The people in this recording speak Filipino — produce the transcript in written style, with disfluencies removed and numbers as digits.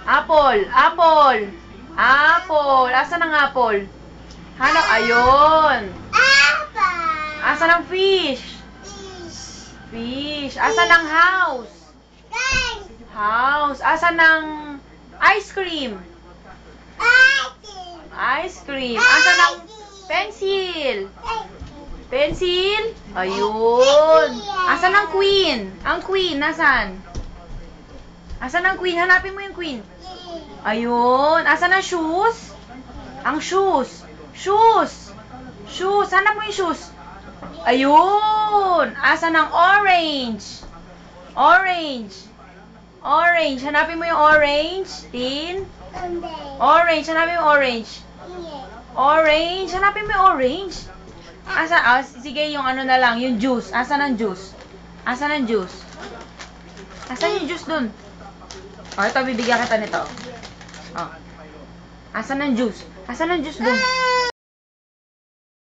Apple. Apple. Apple. Asan ang apple? Hanap. Ayun. Asan ang fish? Fish. Asan ang house? House. Asan ang ice cream? Ice cream. Asan ang pencil? Pencil? Ayun. Asan ang queen? Ang queen, nasan? Asan ang queen? Hanapin mo yung queen. Ayun. Asan ang shoes? Ang shoes. Shoes. Shoes. Hanap mo yung shoes. Ayun. Asan ang orange? Orange. Orange. Hanapin mo yung orange. Tin. Orange. Hanapin mo yung orange. Orange. Hanapin mo yung orange. Asa, sige, yung ano na lang, yung juice. Asan ang juice? Asan ang juice? Asan yung juice dun? O, ito, bibigyan kita nito. O. Asan ang juice? Asan ang juice dun?